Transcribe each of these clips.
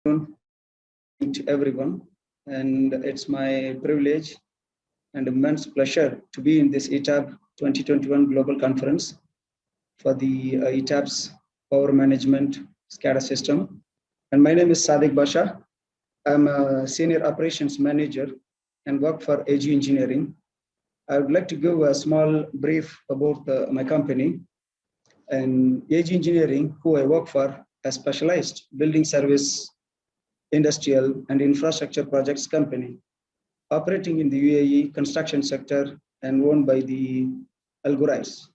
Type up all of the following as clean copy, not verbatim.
To everyone, and it's my privilege and immense pleasure to be in this ETAP 2021 Global Conference for the ETAP's Power Management SCADA system. And my name is Sadiq Basha. I'm a Senior Operations Manager and work for AG Engineering. I would like to give a small brief about my company. And AG Engineering, who I work for, a specialized building service, industrial and infrastructure projects company operating in the UAE construction sector and owned by the Al Ghurai's.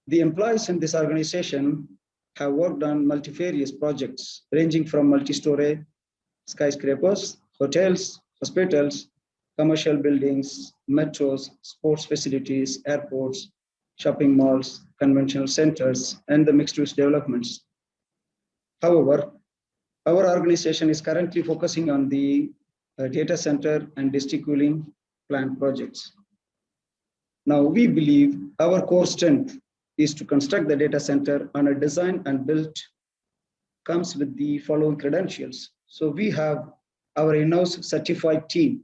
The employees in this organization have worked on multifarious projects ranging from multi-story skyscrapers, hotels, hospitals, commercial buildings, metros, sports facilities, airports, shopping malls, conventional centers, and the mixed-use developments. However, our organization is currently focusing on the data center and district cooling plant projects. Now, we believe our core strength is to construct the data center on a design and built comes with the following credentials. So we have our in-house certified team.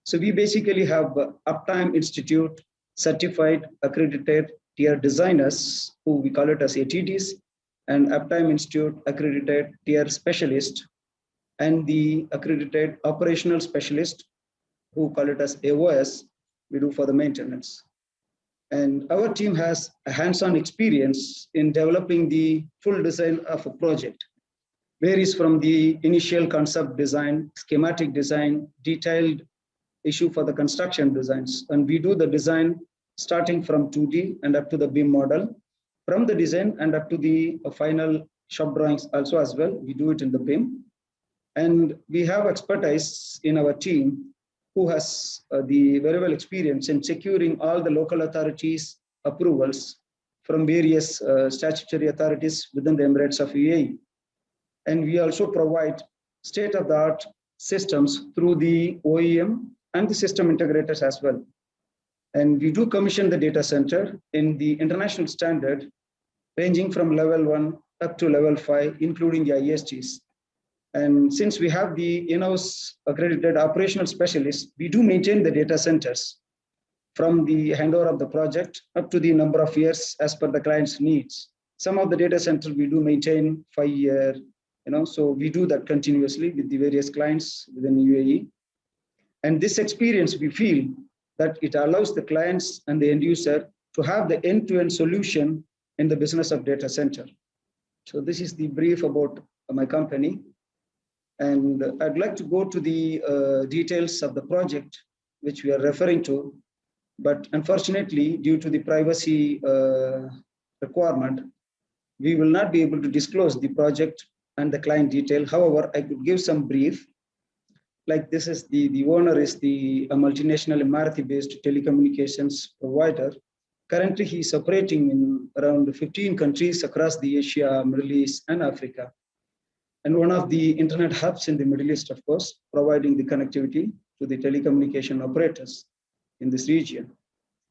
So we basically have Uptime Institute certified accredited tier designers, who we call it as ATDs, and Uptime Institute accredited tier specialist, and the accredited operational specialist, who call it as AOS, we do for the maintenance. And our team has a hands-on experience in developing the full design of a project. Varies from the initial concept design, schematic design, detailed issue for the construction designs. And we do the design starting from 2D and up to the BIM model. From the design and up to the final shop drawings also as well, we do it in the BIM. And we have expertise in our team who has the very well experience in securing all the local authorities' approvals from various statutory authorities within the Emirates of UAE. And we also provide state-of-the-art systems through the OEM and the system integrators as well. And we do commission the data center in the international standard, ranging from level 1 up to level 5, including the ISGs. And since we have the in-house accredited operational specialists, we do maintain the data centers from the handover of the project up to the number of years as per the client's needs. Some of the data centers we do maintain 5 years, so we do that continuously with the various clients within UAE. And this experience, we feel that it allows the clients and the end user to have the end-to-end solution in the business of data center. So this is the brief about my company. And I'd like to go to the details of the project, which we are referring to. But unfortunately, due to the privacy requirement, we will not be able to disclose the project and the client detail. However, I could give some brief. Like this is the owner is a multinational Emirathi-based telecommunications provider. Currently, he's operating in around 15 countries across the Asia, Middle East, and Africa. And one of the internet hubs in the Middle East, of course, providing the connectivity to the telecommunication operators in this region.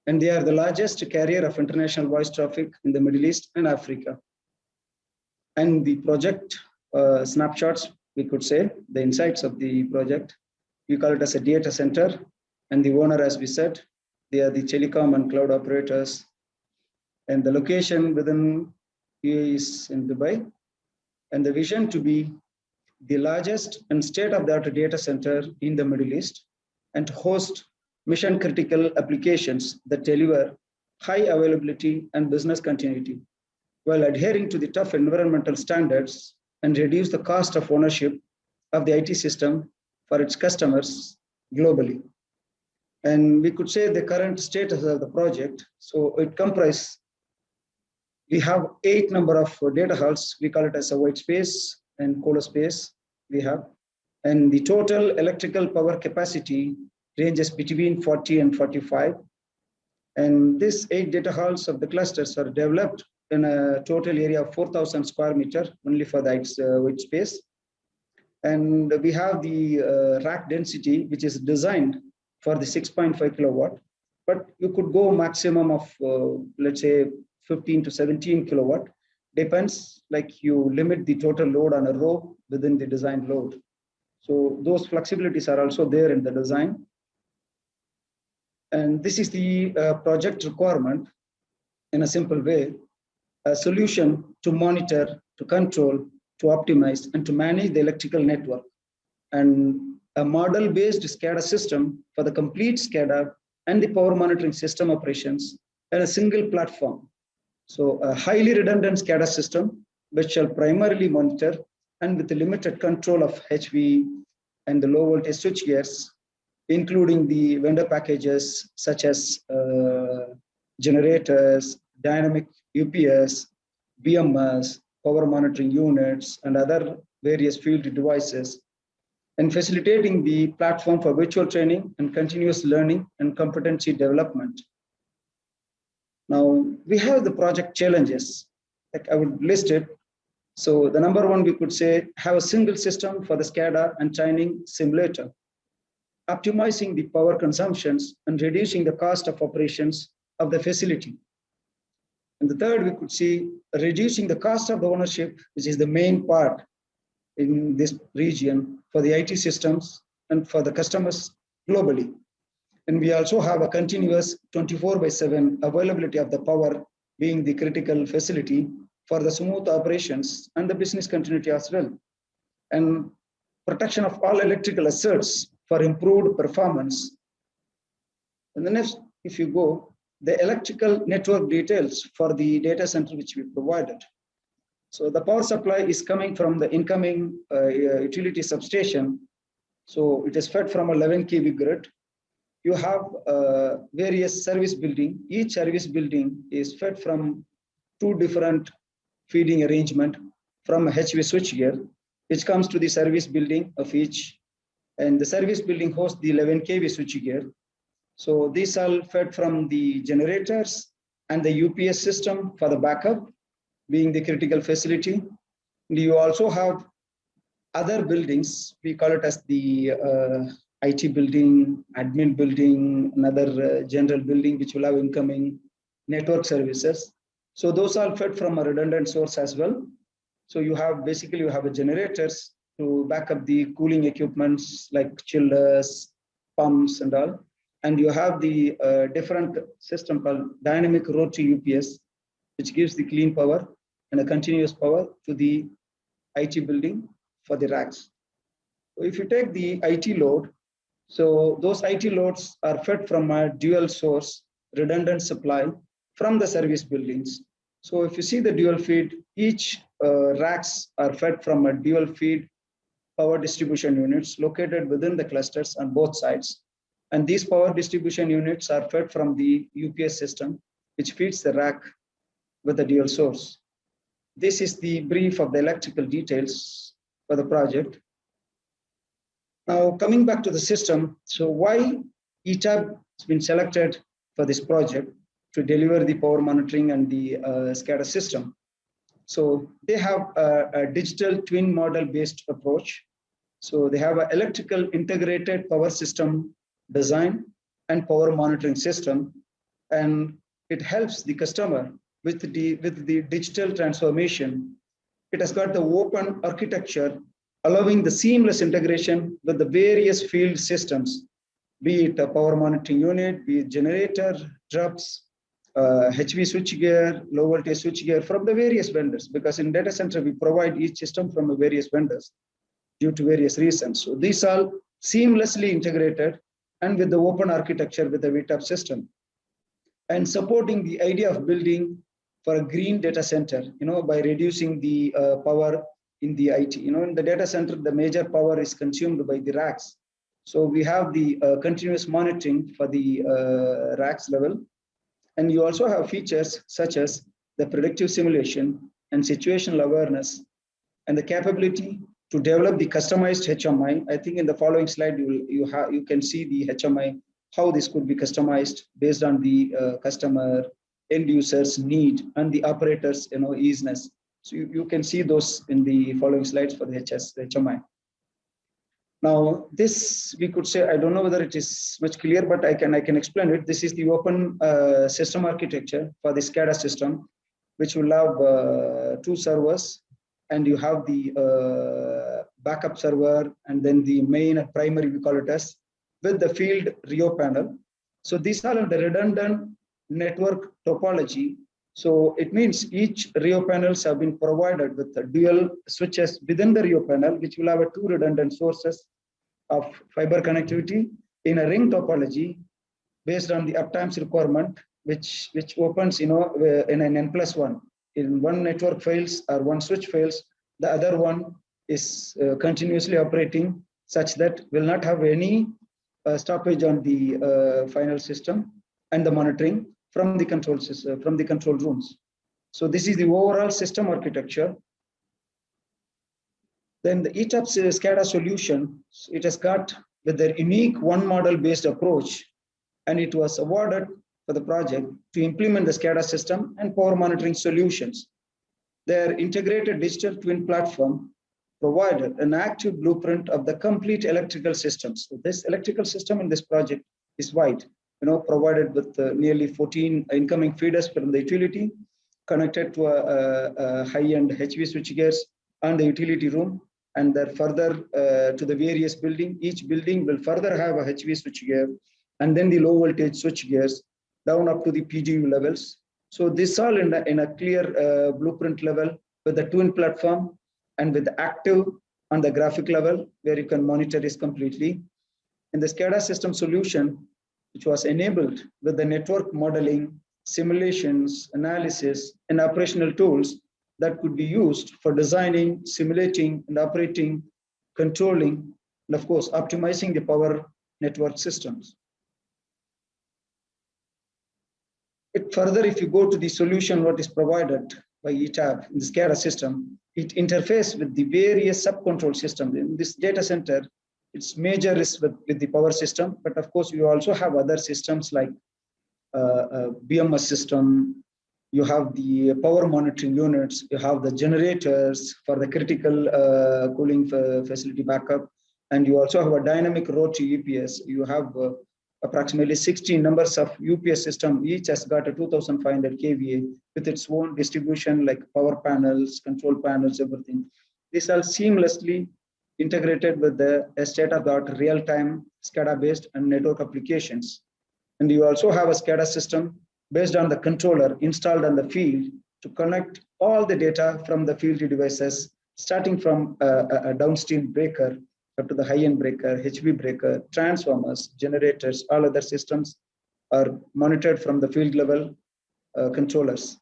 And they are the largest carrier of international voice traffic in the Middle East and Africa. And the project snapshots, we could say, the insights of the project, we call it as a data center. And the owner, as we said, they are the telecom and cloud operators. And the location within UAE is in Dubai. And the vision to be the largest and state-of-the-art data center in the Middle East and to host mission-critical applications that deliver high availability and business continuity while adhering to the tough environmental standards and reduce the cost of ownership of the IT system for its customers globally. And we could say the current status of the project. So it comprises, we have 8 number of data halls. We call it as a white space and colo space we have. And the total electrical power capacity ranges between 40 and 45. And these 8 data halls of the clusters are developed in a total area of 4,000 square meter only for the white space. And we have the rack density, which is designed for the 6.5 kilowatt, but you could go maximum of, let's say, 15 to 17 kilowatt, depends, like you limit the total load on a row within the design load. So those flexibilities are also there in the design. And this is the project requirement in a simple way, a solution to monitor, to control, to optimize, and to manage the electrical network. And a model-based SCADA system for the complete SCADA and the power monitoring system operations at a single platform. So a highly redundant SCADA system, which shall primarily monitor and with the limited control of HV and the low voltage switch gears, including the vendor packages such as generators, dynamic UPS, BMS, power monitoring units, and other various field devices, and facilitating the platform for virtual training and continuous learning and competency development. Now, we have the project challenges, like I would list it. So the number one, we could say, have a single system for the SCADA and training simulator, optimizing the power consumptions and reducing the cost of operations of the facility. And the third, we could see reducing the cost of the ownership, which is the main part in this region for the IT systems and for the customers globally. And we also have a continuous 24/7 availability of the power being the critical facility for the smooth operations and the business continuity as well. And protection of all electrical assets for improved performance. And the next, if you go, the electrical network details for the data center which we provided. So the power supply is coming from the incoming utility substation. So it is fed from a 11 kV grid. You have various service building. Each service building is fed from two different feeding arrangement from a HV switchgear, which comes to the service building of each. And the service building hosts the 11 kV switchgear. So these are fed from the generators and the UPS system for the backup, being the critical facility. And you also have other buildings, we call it as the IT building, admin building, another general building, which will have incoming network services. So those are fed from a redundant source as well. So you have, basically you have a generators to back up the cooling equipments like chillers, pumps and all. And you have the different system called dynamic rotary UPS, which gives the clean power and a continuous power to the IT building for the racks. So if you take the IT load, so those IT loads are fed from a dual source redundant supply from the service buildings. So if you see the dual feed, each racks are fed from a dual feed power distribution units located within the clusters on both sides. And these power distribution units are fed from the UPS system, which feeds the rack with a dual source. This is the brief of the electrical details for the project. Now, coming back to the system, so why ETAP has been selected for this project to deliver the power monitoring and the SCADA system. So they have a digital twin model based approach. So they have an electrical integrated power system design and power monitoring system, and it helps the customer with the digital transformation. It has got the open architecture, allowing the seamless integration with the various field systems, be it a power monitoring unit, be it generator, drops, HV switchgear, low voltage switchgear from the various vendors, because in data center, we provide each system from various vendors due to various reasons. So these are seamlessly integrated and with the open architecture with the ETAP system, and supporting the idea of building for a green data center, by reducing the power in the IT. In the data center, the major power is consumed by the racks. So we have the continuous monitoring for the racks level. And you also have features such as the predictive simulation and situational awareness and the capability to develop the customized HMI. I think in the following slide, you can see the HMI, how this could be customized based on the customer, end users' need and the operators' easiness. So you can see those in the following slides for the HMI. Now, this we could say, I don't know whether it is much clear, but I can explain it. This is the open system architecture for the SCADA system, which will have two servers, and you have the backup server, and then the main and primary, we call it as, with the field Rio panel. So these are the redundant network topology. So it means each Rio panels have been provided with the dual switches within the Rio panel, which will have two redundant sources of fiber connectivity in a ring topology based on the uptimes requirement, which opens, in an n+1. In one network fails or one switch fails, the other one is continuously operating such that will not have any stoppage on the final system and the monitoring from the control system, from the control rooms. So this is the overall system architecture. Then the ETAP SCADA solution, it has got with their unique one model based approach, and it was awarded for the project to implement the SCADA system and power monitoring solutions. Their integrated digital twin platform provided an active blueprint of the complete electrical systems. So this electrical system in this project is wide, provided with nearly 14 incoming feeders from the utility, connected to a high-end HV switchgears and the utility room, and then further to the various buildings. Each building will further have a HV switchgear, and then the low voltage switchgears down up to the PGU levels. So this all in a clear blueprint level with the twin platform and with the active on the graphic level where you can monitor this completely. In the SCADA system solution, which was enabled with the network modeling, simulations, analysis, and operational tools that could be used for designing, simulating, and operating, controlling, and of course, optimizing the power network systems. Further, if you go to the solution, what is provided by ETAP in the SCADA system, it interfaces with the various sub-control systems. In this data center, its major is with the power system, but of course, you also have other systems like BMS system, you have the power monitoring units, you have the generators for the critical cooling facility backup, and you also have a dynamic rotary UPS. You have approximately 16 numbers of UPS system. Each has got a 2,500 kVA with its own distribution like power panels, control panels, everything. These are seamlessly integrated with the state-of-the-art real-time SCADA-based and network applications. And you also have a SCADA system based on the controller installed on the field to connect all the data from the field devices, starting from a downstream breaker up to the high-end breaker, HV breaker, transformers, generators, all other systems are monitored from the field level controllers.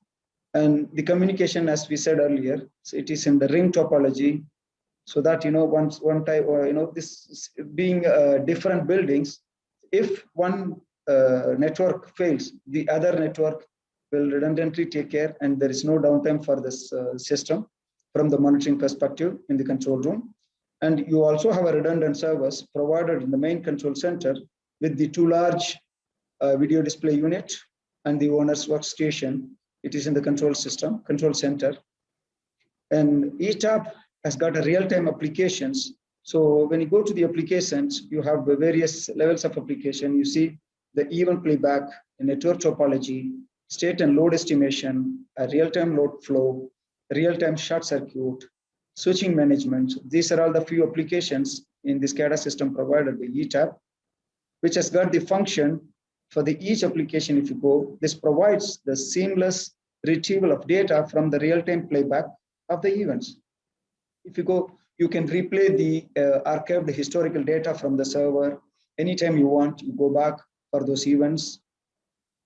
And the communication, as we said earlier, so it is in the ring topology, so that, once one type, this being different buildings, if one network fails, the other network will redundantly take care, and there is no downtime for this system from the monitoring perspective in the control room. And you also have a redundant servers provided in the main control center with the two large video display unit and the owner's workstation. It is in the control system, control center. And ETAP has got a real-time applications. So when you go to the applications, you have the various levels of application. You see the event playback, the network topology, state and load estimation, a real-time load flow, real-time short circuit, switching management. These are all the few applications in the SCADA system provided by ETAP, which has got the function for the each application. If you go, this provides the seamless retrieval of data from the real-time playback of the events. If you go, you can replay the archived historical data from the server. Anytime you want, you go back for those events.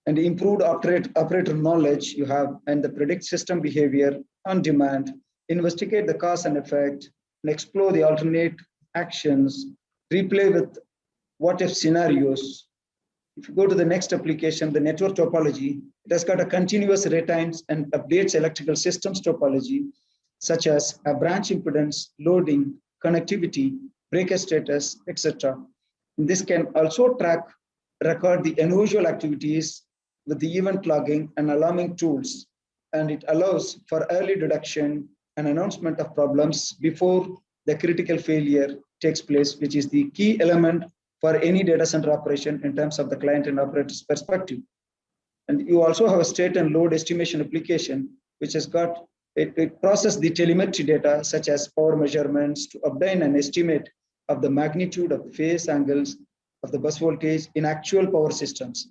And improved operator knowledge you have, and the predict system behavior on demand, investigate the cause and effect, and explore the alternate actions, replay with what-if scenarios. If you go to the next application, the network topology, it has got a continuous retains and updates electrical systems topology, such as a branch impedance, loading, connectivity, breaker status, etc. This can also record the unusual activities with the event logging and alarming tools, and it allows for early detection and announcement of problems before the critical failure takes place, which is the key element for any data center operation in terms of the client and operator's perspective. And you also have a state and load estimation application, which has got It processes the telemetry data such as power measurements to obtain an estimate of the magnitude of phase angles of the bus voltage in actual power systems.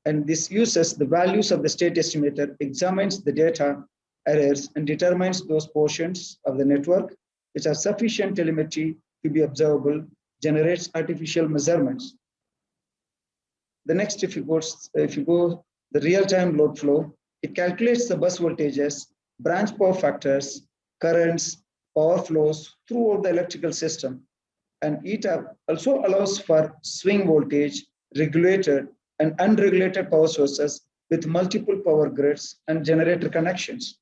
And this uses the values of the state estimator, examines the data errors, and determines those portions of the network which have sufficient telemetry to be observable, generates artificial measurements. The next, if you go the real-time load flow, it calculates the bus voltages, branch power factors, currents, power flows throughout the electrical system. And ETAP also allows for swing voltage, regulated and unregulated power sources with multiple power grids and generator connections.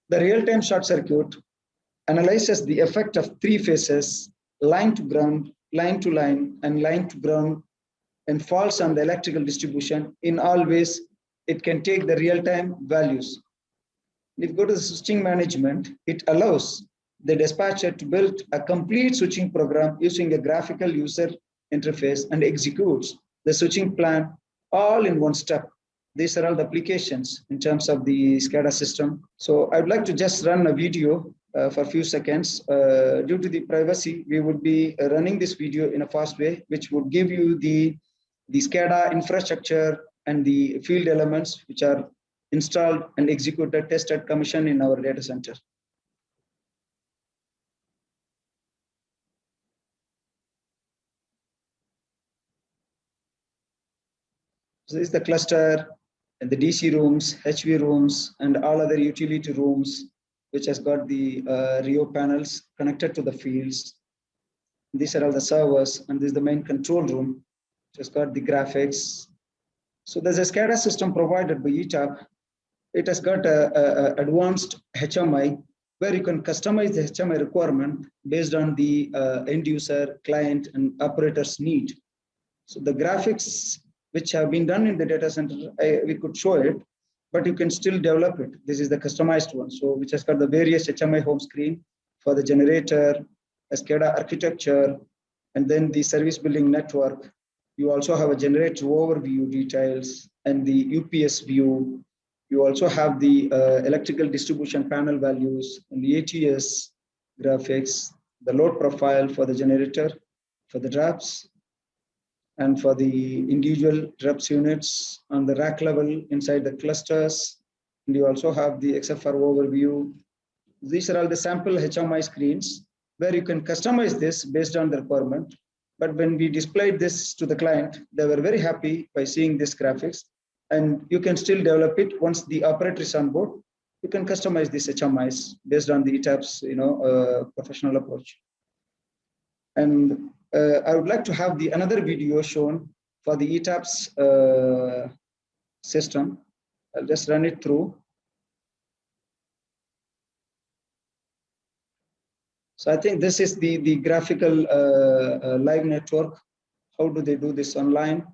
The real-time short circuit analyzes the effect of three phases, line to ground, line to line, and line to ground, and faults on the electrical distribution. In all ways, it can take the real-time values. If you go to the switching management, it allows the dispatcher to build a complete switching program using a graphical user interface and executes the switching plan all in one step. These are all the applications in terms of the SCADA system. So I'd like to just run a video for a few seconds. Due to the privacy, we would be running this video in a fast way, which would give you the SCADA infrastructure and the field elements which are installed and executed, tested, commissioned in our data center. So this is the cluster and the DC rooms, HV rooms, and all other utility rooms, which has got the Rio panels connected to the fields. These are all the servers, and this is the main control room, which has got the graphics. So there's a SCADA system provided by ETAP. It has got a advanced HMI where you can customize the HMI requirement based on the end user, client, and operator's need. So the graphics which have been done in the data center, we could show it, but you can still develop it. This is the customized one. So which has got the various HMI home screen for the generator, a SCADA architecture, and then the service building network. You also have a generator overview details and the UPS view. You also have the electrical distribution panel values and the ATS graphics, the load profile for the generator, for the drops, and for the individual drops units on the rack level inside the clusters. And you also have the XFR overview. These are all the sample HMI screens where you can customize this based on the requirement. But when we displayed this to the client, they were very happy by seeing this graphics. And you can still develop it once the operator is on board. You can customize these HMIs based on the ETAP's professional approach. And I would like to have another video shown for the ETAP's system. I'll just run it through. So I think this is the graphical live network. How do they do this online?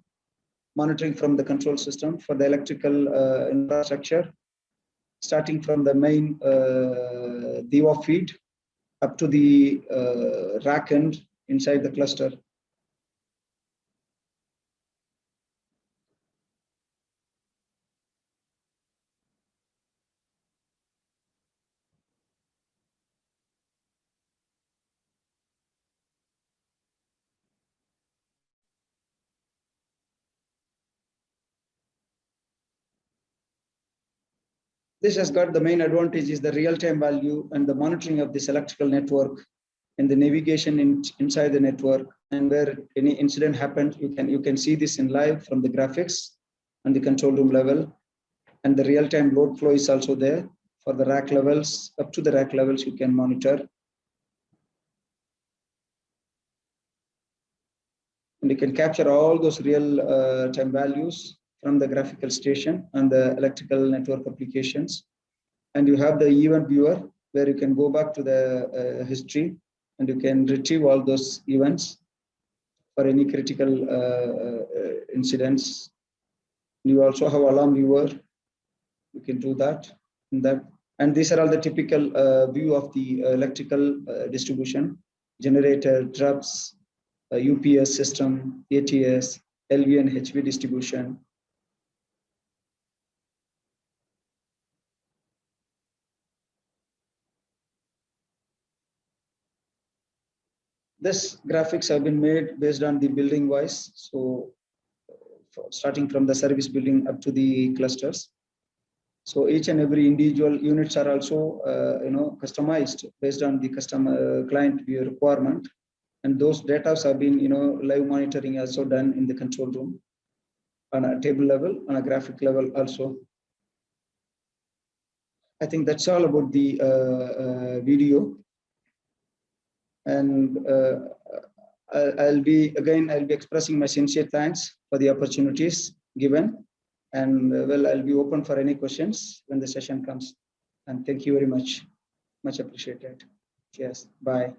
Monitoring from the control system for the electrical infrastructure, starting from the main DWA feed up to the rack end inside the cluster. This has got the main advantage is the real-time value and the monitoring of this electrical network and the navigation inside the network, and where any incident happens, you can see this in live from the graphics and the control room level. And the real-time load flow is also there for the rack levels. Up to the rack levels you can monitor. And you can capture all those real time values from the graphical station and the electrical network applications. And you have the event viewer where you can go back to the history and you can retrieve all those events for any critical incidents. You also have alarm viewer. You can do that. And these are all the typical view of the electrical distribution, generator, drops, UPS system, ATS, LV and HV distribution. This graphics have been made based on the building wise. So starting from the service building up to the clusters. So each and every individual units are also customized based on the customer client view requirement, and those data have been live monitoring also done in the control room on a table level, on a graphic level also. I think that's all about the video, and I'll be expressing my sincere thanks for the opportunities given, and well, I'll be open for any questions when the session comes. And thank you very much. Much appreciated. Yes. Bye.